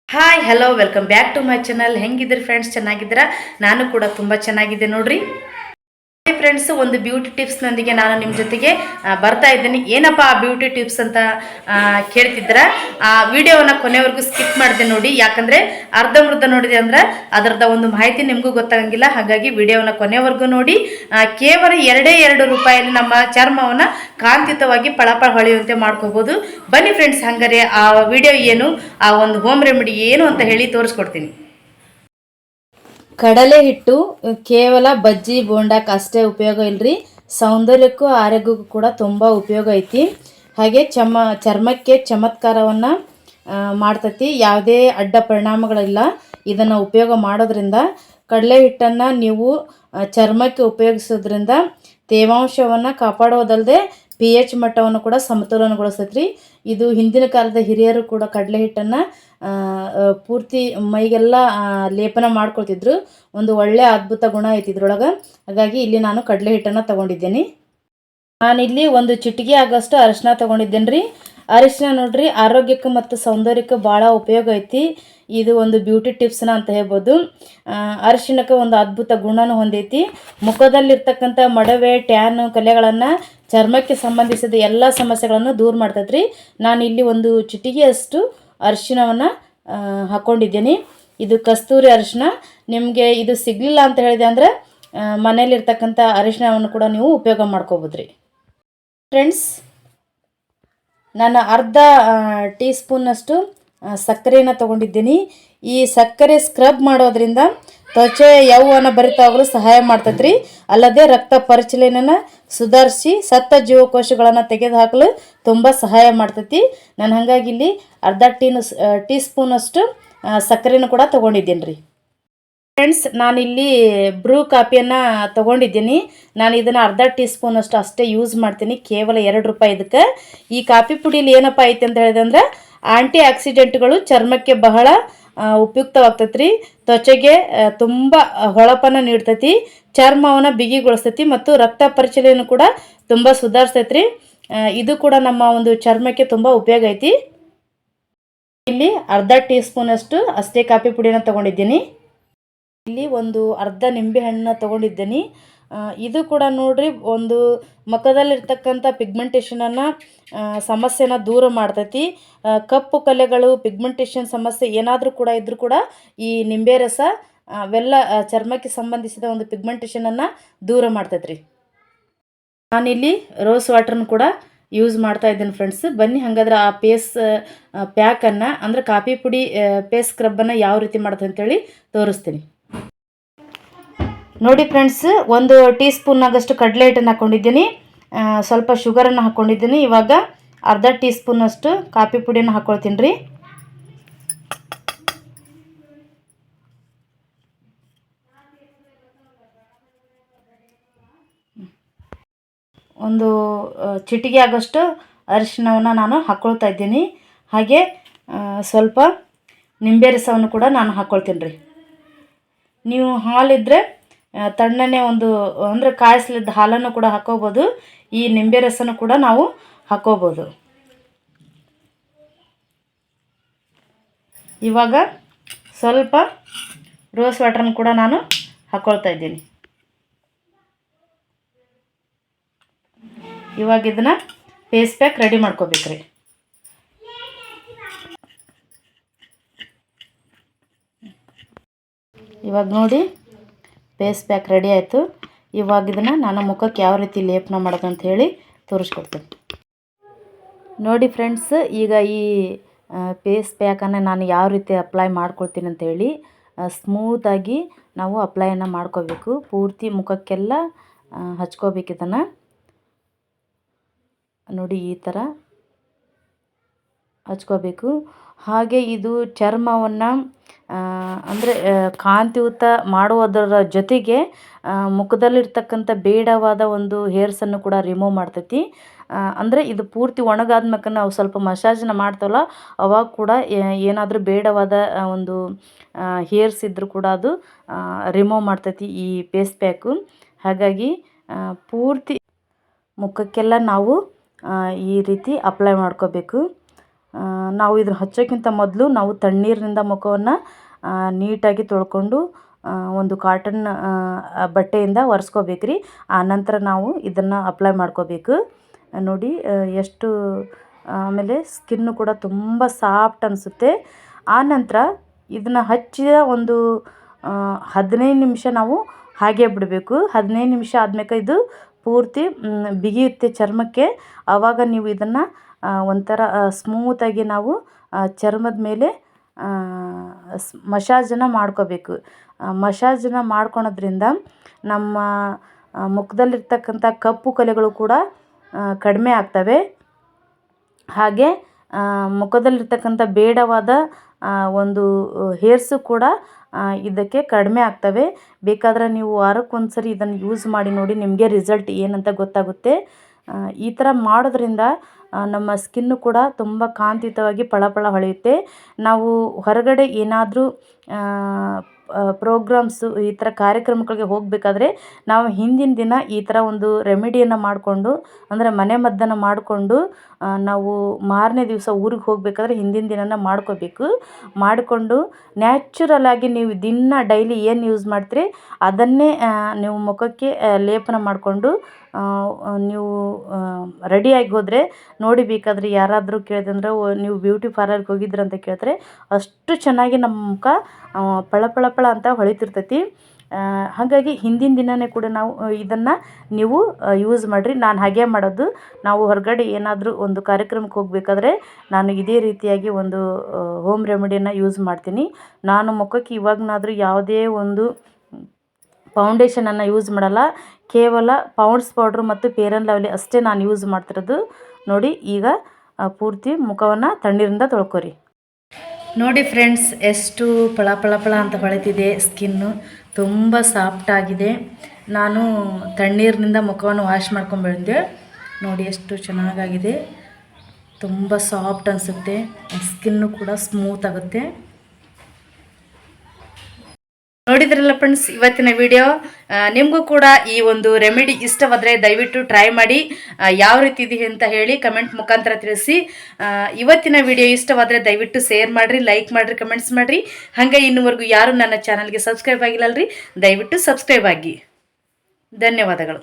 Hi hello welcome back to my channel. ಹೆಂಗಿದ್ರಿ friends? ಚೆನ್ನಾಗಿದ್ದೀರಾ? ನಾನು ಕೂಡ ತುಂಬ ಚೆನ್ನಾಗಿದೆ ನೋಡ್ರಿ ಫ್ರೆಂಡ್ಸ್. ಒಂದು ಬ್ಯೂಟಿ ಟಿಪ್ಸ್ನೊಂದಿಗೆ ನಾನು ನಿಮ್ಮ ಜೊತೆಗೆ ಬರ್ತಾ ಇದ್ದೀನಿ. ಏನಪ್ಪ ಆ ಬ್ಯೂಟಿ ಟಿಪ್ಸ್ ಅಂತ ಕೇಳ್ತಿದ್ರ, ಆ ವಿಡಿಯೋವನ್ನು ಕೊನೆವರೆಗೂ ಸ್ಕಿಪ್ ಮಾಡಿದೆ ನೋಡಿ. ಯಾಕಂದರೆ ಅರ್ಧಮೃರ್ಧ ನೋಡಿದೆ ಅಂದ್ರೆ ಅದರದ ಒಂದು ಮಾಹಿತಿ ನಿಮಗೂ ಗೊತ್ತಾಗಂಗಿಲ್ಲ. ಹಾಗಾಗಿ ವಿಡಿಯೋವನ್ನು ಕೊನೆವರೆಗೂ ನೋಡಿ. ಕೇವಲ 2 ರೂಪಾಯಲ್ಲಿ ನಮ್ಮ ಚರ್ಮವನ್ನು ಕಾಂತಿಯುತವಾಗಿ ಪಳಪಳ ಹೊಳೆಯುವಂತೆ ಮಾಡ್ಕೋಬೋದು. ಬನ್ನಿ ಫ್ರೆಂಡ್ಸ್, ಹಂಗಾರೆ ಆ ವಿಡಿಯೋ ಏನು, ಆ ಒಂದು ಹೋಮ್ ರೆಮಿಡಿ ಏನು ಅಂತ ಹೇಳಿ ತೋರಿಸ್ಕೊಡ್ತೀನಿ. ಕಡಲೆ ಹಿಟ್ಟು ಕೇವಲ ಬಜ್ಜಿ ಬೋಂಡಕ್ಕೆ ಅಷ್ಟೇ ಉಪಯೋಗ ಇಲ್ಲರಿ, ಸೌಂದರ್ಯಕ್ಕೂ ಆರೋಗ್ಯಕ್ಕೂ ಕೂಡ ತುಂಬ ಉಪಯೋಗ ಐತಿ. ಹಾಗೆ ಚರ್ಮಕ್ಕೆ ಚಮತ್ಕಾರವನ್ನು ಮಾಡ್ತತಿ. ಯಾವುದೇ ಅಡ್ಡ ಪರಿಣಾಮಗಳಿಲ್ಲ ಇದನ್ನು ಉಪಯೋಗ ಮಾಡೋದ್ರಿಂದ. ಕಡಲೆ ಹಿಟ್ಟನ್ನು ನೀವು ಚರ್ಮಕ್ಕೆ ಉಪಯೋಗಿಸೋದ್ರಿಂದ ತೇವಾಂಶವನ್ನು ಕಾಪಾಡೋದಲ್ಲದೆ pH ಮಟ್ಟವನ್ನು ಕೂಡ ಸಮತೋಲನಗೊಳಿಸ್ತೈತ್ರಿ. ಇದು ಹಿಂದಿನ ಕಾಲದ ಹಿರಿಯರು ಕೂಡ ಕಡಲೆ ಹಿಟ್ಟನ್ನು ಪೂರ್ತಿ ಮೈಗೆಲ್ಲ ಲೇಪನ ಮಾಡ್ಕೊಳ್ತಿದ್ರು. ಒಂದು ಒಳ್ಳೆಯ ಅದ್ಭುತ ಗುಣ ಐತಿ ಇದ್ರೊಳಗೆ. ಹಾಗಾಗಿ ಇಲ್ಲಿ ನಾನು ಕಡಲೆ ಹಿಟ್ಟನ್ನು ತೊಗೊಂಡಿದ್ದೀನಿ. ನಾನಿಲ್ಲಿ ಒಂದು ಚಿಟಿಕೆ ಆಗೋಷ್ಟು ಅರಿಶಿನ ತೊಗೊಂಡಿದ್ದೇನೆ ರೀ. ಅರಿಶಿನ ನೋಡ್ರಿ ಆರೋಗ್ಯಕ್ಕೆ ಮತ್ತು ಸೌಂದರ್ಯಕ್ಕೆ ಭಾಳ ಉಪಯೋಗ ಐತಿ. ಇದು ಒಂದು ಬ್ಯೂಟಿ ಟಿಪ್ಸ್ನ ಅಂತ ಹೇಳ್ಬೋದು. ಅರಿಶಿಣಕ್ಕೆ ಒಂದು ಅದ್ಭುತ ಗುಣನೂ ಹೊಂದೈತಿ. ಮುಖದಲ್ಲಿರ್ತಕ್ಕಂಥ ಮಡವೆ, ಟ್ಯಾನ್, ಕಲೆಗಳನ್ನು, ಚರ್ಮಕ್ಕೆ ಸಂಬಂಧಿಸಿದ ಎಲ್ಲ ಸಮಸ್ಯೆಗಳನ್ನು ದೂರ ಮಾಡ್ತೈತ್ರಿ. ನಾನು ಇಲ್ಲಿ ಒಂದು ಚಿಟಿಕೆಯಷ್ಟು ಅರಿಶಿಣವನ್ನು ಹಾಕ್ಕೊಂಡಿದ್ದೀನಿ. ಇದು ಕಸ್ತೂರಿ ಅರಿಶಿನ. ನಿಮಗೆ ಇದು ಸಿಗಲಿಲ್ಲ ಅಂತ ಹೇಳಿದೆ ಅಂದರೆ ಮನೇಲಿರ್ತಕ್ಕಂಥ ಅರಿಶಿಣವನ್ನು ಕೂಡ ನೀವು ಉಪಯೋಗ ಮಾಡ್ಕೋಬೋದ್ರಿ. ಫ್ರೆಂಡ್ಸ್, ನಾನು ಅರ್ಧ ಟೀ ಸ್ಪೂನ್ನಷ್ಟು ಸಕ್ಕರೆಯನ್ನು ತೊಗೊಂಡಿದ್ದೀನಿ. ಈ ಸಕ್ಕರೆ ಸ್ಕ್ರಬ್ ಮಾಡೋದ್ರಿಂದ ತ್ವಚೆ ಯೌವನ ಭರಿತವಾಗಲು ಸಹಾಯ ಮಾಡ್ತೈತ್ರಿ. ಅಲ್ಲದೆ ರಕ್ತ ಪರಿಚಲನೆಯನ್ನು ಸುಧಾರಿಸಿ ಸತ್ತ ಜೀವಕೋಶಗಳನ್ನು ತೆಗೆದುಹಾಕಲು ತುಂಬ ಸಹಾಯ ಮಾಡ್ತೈತಿ. ನಾನು ಹಾಗಾಗಿ ಇಲ್ಲಿ ಅರ್ಧ ಟೀ ಸ್ಪೂನಷ್ಟು ಸಕ್ಕರೆಯನ್ನು ಕೂಡ ತೊಗೊಂಡಿದ್ದೀನಿ ರೀ. ಫ್ರೆಂಡ್ಸ್, ನಾನಿಲ್ಲಿ ಬ್ರೂ ಕಾಫಿಯನ್ನು ತೊಗೊಂಡಿದ್ದೀನಿ. ನಾನು ಇದನ್ನು ಅರ್ಧ ಟೀ ಸ್ಪೂನಷ್ಟು ಅಷ್ಟೇ ಯೂಸ್ ಮಾಡ್ತೀನಿ, ಕೇವಲ 2 ರೂಪಾಯಿ ಇದಕ್ಕೆ. ಈ ಕಾಫಿ ಪುಡಿಯಲ್ಲಿ ಏನಪ್ಪ ಐತೆ ಅಂತ ಹೇಳಿದೆ ಅಂದರೆ ಆಂಟಿ ಆಕ್ಸಿಡೆಂಟ್ಗಳು ಚರ್ಮಕ್ಕೆ ಬಹಳ ಉಪಯುಕ್ತವಾಗ್ತೈತೆ ರೀ. ತ್ವಚೆಗೆ ತುಂಬ ಹೊಳಪನ್ನು ನೀಡ್ತೈತಿ, ಚರ್ಮವನ್ನು ಬಿಗಿಗೊಳಿಸ್ತೈತಿ ಮತ್ತು ರಕ್ತ ಪರಿಚಲನೆಯನ್ನು ಕೂಡ ತುಂಬ ಸುಧಾರಿಸ್ತೈತೆ ರೀ. ಇದು ಕೂಡ ನಮ್ಮ ಒಂದು ಚರ್ಮಕ್ಕೆ ತುಂಬ ಉಪಯೋಗ ಐತಿ. ಇಲ್ಲಿ ಅರ್ಧ ಟೀ ಸ್ಪೂನಷ್ಟು ಅಷ್ಟೇ ಕಾಫಿ ಪುಡಿನ ತೊಗೊಂಡಿದ್ದೀನಿ. ಇಲ್ಲಿ ಒಂದು ಅರ್ಧ ನಿಂಬೆ ಹಣ್ಣನ್ನ ತೊಗೊಂಡಿದ್ದೀನಿ. ಇದು ಕೂಡ ನೋಡ್ರಿ ಒಂದು ಮುಖದಲ್ಲಿರ್ತಕ್ಕಂಥ ಪಿಗ್ಮೆಂಟೇಷನನ್ನು ಸಮಸ್ಯೆನ ದೂರ ಮಾಡ್ತೈತಿ. ಕಪ್ಪು ಕಲೆಗಳು, ಪಿಗ್ಮೆಂಟೇಷನ್ ಸಮಸ್ಯೆ ಏನಾದರೂ ಕೂಡ ಇದ್ದರೂ ಕೂಡ ಈ ನಿಂಬೆ ರಸ ಅವೆಲ್ಲ ಚರ್ಮಕ್ಕೆ ಸಂಬಂಧಿಸಿದ ಒಂದು ಪಿಗ್ಮೆಂಟೇಷನನ್ನು ದೂರ ಮಾಡ್ತೈತೆ ರೀ. ನಾನಿಲ್ಲಿ ರೋಸ್ ವಾಟರ್ನ ಕೂಡ ಯೂಸ್ ಮಾಡ್ತಾ ಇದ್ದೀನಿ ಫ್ರೆಂಡ್ಸ್. ಬನ್ನಿ ಹಾಗಾದ್ರೆ ಆ ಪ್ಯಾಕನ್ನು ಅಂದರೆ ಕಾಫಿ ಪುಡಿ ಫೇಸ್ ಸ್ಕ್ರಬ್ಬನ್ನು ಯಾವ ರೀತಿ ಮಾಡೋದು ಅಂತೇಳಿ ತೋರಿಸ್ತೀನಿ ನೋಡಿ ಫ್ರೆಂಡ್ಸ್. ಒಂದು ಟೀ ಸ್ಪೂನ್ನಾಗಷ್ಟು ಕಡಲೆ ಹಿಟ್ಟನ್ನು ಹಾಕ್ಕೊಂಡಿದ್ದೀನಿ, ಸ್ವಲ್ಪ ಶುಗರನ್ನು ಹಾಕ್ಕೊಂಡಿದ್ದೀನಿ. ಇವಾಗ ಅರ್ಧ ಟೀ ಸ್ಪೂನಷ್ಟು ಕಾಫಿ ಪುಡಿಯನ್ನು ಹಾಕ್ಕೊಳ್ತೀನಿ ರೀ. ಒಂದು ಚಿಟಿಕೆ ಆಗೋಷ್ಟು ಅರಿಶಿಣವನ್ನು ನಾನು ಹಾಕ್ಕೊಳ್ತಾ ಇದ್ದೀನಿ. ಹಾಗೆ ಸ್ವಲ್ಪ ನಿಂಬೆ ರಸವನ್ನು ಕೂಡ ನಾನು ಹಾಕ್ಕೊಳ್ತೀನಿ ರೀ. ನೀವು ಹಾಲಿದ್ದರೆ ತಣ್ಣನೆ ಒಂದು ಅಂದರೆ ಕಾಯಿಸ್ಲಿದ್ದ ಹಾಲನ್ನು ಕೂಡ ಹಾಕ್ಕೋಬೋದು. ಈ ನಿಂಬೆ ರಸನೂ ಕೂಡ ನಾವು ಹಾಕ್ಕೋಬೋದು. ಇವಾಗ ಸ್ವಲ್ಪ ರೋಸ್ ವಾಟರ್ನ ಕೂಡ ನಾನು ಹಾಕ್ಕೊಳ್ತಾ ಇದ್ದೀನಿ. ಇವಾಗ ಇದನ್ನು ಫೇಸ್ ಪ್ಯಾಕ್ ರೆಡಿ ಮಾಡ್ಕೋಬೇಕ್ರಿ. ಇವಾಗ ನೋಡಿ ಫೇಸ್ ಪ್ಯಾಕ್ ರೆಡಿ ಆಯಿತು. ಇವಾಗ ಇದನ್ನು ನಾನು ಮುಖಕ್ಕೆ ಯಾವ ರೀತಿ ಲೇಪನ ಮಾಡೋದು ಅಂತ ಹೇಳಿ ತೋರಿಸ್ಕೊಡ್ತೀನಿ ನೋಡಿ ಫ್ರೆಂಡ್ಸ್. ಈಗ ಈ ಫೇಸ್ ಪ್ಯಾಕನ್ನು ನಾನು ಯಾವ ರೀತಿ ಅಪ್ಲೈ ಮಾಡ್ಕೊಳ್ತೀನಿ ಅಂತೇಳಿ ಸ್ಮೂತಾಗಿ ನಾವು ಅಪ್ಲೈಯನ್ನು ಮಾಡ್ಕೋಬೇಕು. ಪೂರ್ತಿ ಮುಖಕ್ಕೆಲ್ಲ ಹಚ್ಕೋಬೇಕು. ಇದನ್ನು ನೋಡಿ ಈ ಥರ ಹಚ್ಕೋಬೇಕು. ಹಾಗೆ ಇದು ಚರ್ಮವನ್ನು ಅಂದರೆ ಕಾಂತಿಯುತ ಮಾಡುವುದರ ಜೊತೆಗೆ ಮುಖದಲ್ಲಿರ್ತಕ್ಕಂಥ ಬೇಡವಾದ ಒಂದು ಹೇರ್ಸನ್ನು ಕೂಡ ರಿಮೂವ್ ಮಾಡ್ತೈತಿ. ಅಂದರೆ ಇದು ಪೂರ್ತಿ ಒಣಗಾದ್ಮೇಲೆ ನಾವು ಸ್ವಲ್ಪ ಮಸಾಜನ್ನ ಮಾಡ್ತೇವಲ್ಲ, ಅವಾಗ ಕೂಡ ಏನಾದರೂ ಬೇಡವಾದ ಒಂದು ಹೇರ್ಸ್ ಇದ್ದರೂ ಕೂಡ ಅದು ರಿಮೂವ್ ಮಾಡ್ತೈತಿ ಈ ಫೇಸ್ ಪ್ಯಾಕು. ಹಾಗಾಗಿ ಪೂರ್ತಿ ಮುಖಕ್ಕೆಲ್ಲ ನಾವು ಈ ರೀತಿ ಅಪ್ಲೈ ಮಾಡ್ಕೋಬೇಕು. ನಾವು ಇದನ್ನು ಹಚ್ಚೋಕ್ಕಿಂತ ಮೊದಲು ನಾವು ತಣ್ಣೀರಿನಿಂದ ಮುಖವನ್ನು ನೀಟಾಗಿ ತೊಳ್ಕೊಂಡು ಒಂದು ಕಾಟನ್ ಬಟ್ಟೆಯಿಂದ ಒರೆಸ್ಕೋಬೇಕ್ರಿ. ಆನಂತರ ನಾವು ಇದನ್ನು ಅಪ್ಲೈ ಮಾಡ್ಕೋಬೇಕು. ನೋಡಿ ಎಷ್ಟು ಆಮೇಲೆ ಸ್ಕಿನ್ನು ಕೂಡ ತುಂಬ ಸಾಫ್ಟ್ ಅನಿಸುತ್ತೆ. ಆನಂತರ ಇದನ್ನು ಹಚ್ಚಿದ ಒಂದು 15 ನಿಮಿಷ ನಾವು ಹಾಗೆ ಬಿಡಬೇಕು. 15 ನಿಮಿಷ ಆದ್ಮೇಲೆ ಇದು ಪೂರ್ತಿ ಬಿಗಿಯುತ್ತೆ ಚರ್ಮಕ್ಕೆ. ಆವಾಗ ನೀವು ಇದನ್ನು ಒಂಥರ ಸ್ಮೂತಾಗಿ ನಾವು ಚರ್ಮದ ಮೇಲೆ ಮಸಾಜನ್ನು ಮಾಡ್ಕೋಬೇಕು. ಮಸಾಜನ್ನು ಮಾಡ್ಕೊಳೋದ್ರಿಂದ ನಮ್ಮ ಮುಖದಲ್ಲಿರ್ತಕ್ಕಂಥ ಕಪ್ಪು ಕಲೆಗಳು ಕೂಡ ಕಡಿಮೆ ಆಗ್ತವೆ. ಹಾಗೆ ಮುಖದಲ್ಲಿರ್ತಕ್ಕಂಥ ಬೇಡವಾದ ಒಂದು ಹೇರ್ಸು ಕೂಡ ಇದಕ್ಕೆ ಕಡಿಮೆ ಆಗ್ತವೆ. ಬೇಕಾದರೆ ನೀವು ವಾರಕ್ಕೊಂದು ಸರಿ ಇದನ್ನು ಯೂಸ್ ಮಾಡಿ ನೋಡಿ, ನಿಮಗೆ ರಿಸಲ್ಟ್ ಏನಂತ ಗೊತ್ತಾಗುತ್ತೆ. ಈ ಥರ ಮಾಡೋದ್ರಿಂದ ನಮ್ಮ ಸ್ಕಿನ್ನು ಕೂಡ ತುಂಬ ಕಾಂತಿಯುತವಾಗಿ ಫಳಫಳ ಹೊಳೆಯುತ್ತೆ. ನಾವು ಹೊರಗಡೆ ಏನಾದರೂ ಪ್ರೋಗ್ರಾಮ್ಸು ಈ ಥರ ಕಾರ್ಯಕ್ರಮಗಳಿಗೆ ಹೋಗಬೇಕಾದ್ರೆ ನಾವು ಹಿಂದಿನ ದಿನ ಈ ಥರ ಒಂದು ರೆಮಿಡಿಯನ್ನು ಮಾಡಿಕೊಂಡು, ಅಂದರೆ ಮನೆಮದ್ದನ್ನು ಮಾಡಿಕೊಂಡು ನಾವು ಮಾರನೇ ದಿವಸ ಊರಿಗೆ ಹೋಗಬೇಕಾದ್ರೆ ಹಿಂದಿನ ದಿನನ ಮಾಡ್ಕೋಬೇಕು. ಮಾಡಿಕೊಂಡು ನ್ಯಾಚುರಲಾಗಿ ನೀವು ದಿನ ಡೈಲಿ ಏನು ಯೂಸ್ ಮಾಡ್ತೀರಿ ಅದನ್ನೇ ನೀವು ಮುಖಕ್ಕೆ ಲೇಪನ ಮಾಡಿಕೊಂಡು ನೀವು ರೆಡಿಯಾಗಿ ಹೋದರೆ ನೋಡಿ. ಬೇಕಾದರೆ ಯಾರಾದರೂ ಕೇಳಿದಂದ್ರೆ ನೀವು ಬ್ಯೂಟಿ ಪಾರ್ಲರ್ಗೆ ಹೋಗಿದ್ರಿ ಅಂತ ಕೇಳಿದ್ರೆ ಅಷ್ಟು ಚೆನ್ನಾಗಿ ನಮ್ಮ ಮುಖ ಫಳ ಅಂತ ಹೊಳಿತಿರ್ತೈತಿ. ಹಾಗಾಗಿ ಹಿಂದಿನ ದಿನವೇ ಕೂಡ ನಾವು ಇದನ್ನು ನೀವು ಯೂಸ್ ಮಾಡಿರಿ. ನಾನು ಹಾಗೆ ಮಾಡೋದು. ನಾವು ಹೊರಗಡೆ ಏನಾದರೂ ಒಂದು ಕಾರ್ಯಕ್ರಮಕ್ಕೆ ಹೋಗಬೇಕಾದ್ರೆ ನಾನು ಇದೇ ರೀತಿಯಾಗಿ ಒಂದು ಹೋಮ್ ರೆಮಿಡಿಯನ್ನು ಯೂಸ್ ಮಾಡ್ತೀನಿ. ನಾನು ಮುಖಕ್ಕೆ ಇವಾಗನಾದರೂ ಯಾವುದೇ ಒಂದು ಫೌಂಡೇಶನನ್ನು ಯೂಸ್ ಮಾಡಲ್ಲ. ಕೇವಲ ಪೌಂಡ್ಸ್ ಪೌಡ್ರು ಮತ್ತು ಫೇರ್ ಆ್ಯಂಡ್ ಲವ್ಲಿ ಅಷ್ಟೇ ನಾನು ಯೂಸ್ ಮಾಡ್ತಿರೋದು. ನೋಡಿ, ಈಗ ಪೂರ್ತಿ ಮುಖವನ್ನು ತಣ್ಣೀರಿಂದ ತೊಳ್ಕೊರಿ. ನೋಡಿ ಫ್ರೆಂಡ್ಸ್, ಎಷ್ಟು ಫಳ ಅಂತ ಹೊಳಿತಿದೆ ಸ್ಕಿನ್ನು. ತುಂಬ ಸಾಫ್ಟಾಗಿದೆ. ನಾನು ತಣ್ಣೀರಿನಿಂದ ಮುಖವನ್ನು ವಾಶ್ ಮಾಡ್ಕೊಂಡ್ಬಂದೆ. ನೋಡಿ ಎಷ್ಟು ಚೆನ್ನಾಗಾಗಿದೆ. ತುಂಬ ಸಾಫ್ಟ್ ಅನಿಸುತ್ತೆ. ಸ್ಕಿನ್ನು ಕೂಡ ಸ್ಮೂತ್ ಆಗುತ್ತೆ. ನೋಡಿದ್ರಲ್ಲ ಫ್ರೆಂಡ್ಸ್ ಇವತ್ತಿನ ವಿಡಿಯೋ. ನಿಮಗೂ ಕೂಡ ಈ ಒಂದು ರೆಮಿಡಿ ಇಷ್ಟವಾದರೆ ದಯವಿಟ್ಟು ಟ್ರೈ ಮಾಡಿ. ಯಾವ ರೀತಿ ಇದೆ ಅಂತ ಹೇಳಿ ಕಮೆಂಟ್ ಮುಖಾಂತರ ತಿಳಿಸಿ. ಇವತ್ತಿನ ವಿಡಿಯೋ ಇಷ್ಟವಾದರೆ ದಯವಿಟ್ಟು ಶೇರ್ ಮಾಡಿರಿ, ಲೈಕ್ ಮಾಡಿರಿ, ಕಮೆಂಟ್ಸ್ ಮಾಡಿರಿ. ಹಾಗೆ ಇನ್ನೂವರೆಗೂ ಯಾರು ನನ್ನ ಚಾನಲ್ಗೆ ಸಬ್ಸ್ಕ್ರೈಬ್ ಆಗಿಲ್ಲಲ್ರಿ, ದಯವಿಟ್ಟು ಸಬ್ಸ್ಕ್ರೈಬ್ ಆಗಿ. ಧನ್ಯವಾದಗಳು.